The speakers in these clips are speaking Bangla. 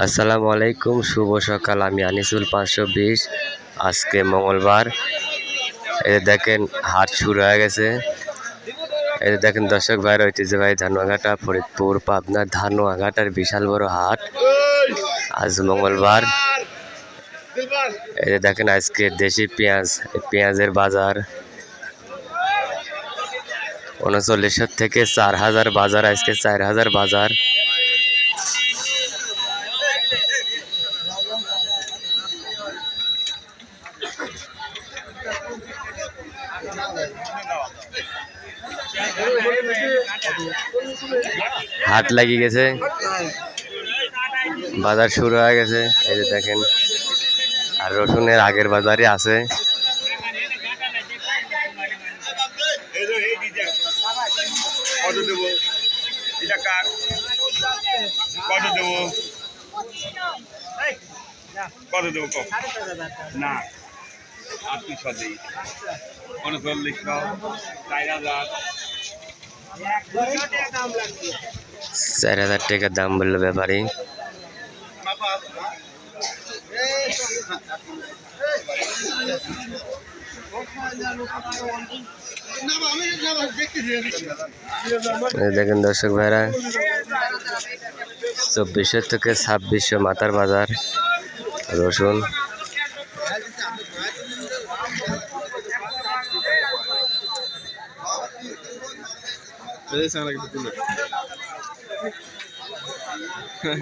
আসসালামু আলাইকুম, শুভ সকাল। আমি আনিসুল 520। আজকে মঙ্গলবার। এই দেখেন হাট শুরু হয়ে গেছে। এই দেখেন দর্শক ভাইরা, ঐতিহ্যবাহী ধানুয়াঘাটা ফরিদপুর পাবনা ধানুয়াঘাটার বিশাল বড় হাট। আজ মঙ্গলবার। এই দেখেন আজকে দেশি পেঁয়াজের বাজার 3900 থেকে 4000 বাজার। আজকে 4000 বাজার। হাট লাগিয়ে গেছে, বাজার শুরু হয়ে গেছে। এই যে দেখেন, আর রসুনের আগের বাজারই আছে। কত দেবো না 800 দিই 3900 4000 টাকা দাম বললো ব্যাপারী। দেখেন দর্শক ভাইরা, 2400 থেকে 2600 মাথার বাজার রসুন।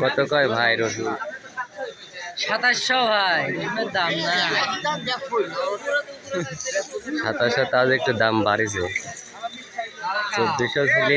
কত কয় ভাই রসুন? 2700 ভাই, দাম না 2700। তাও একটু দাম বাড়িছে। 2400 ছিল।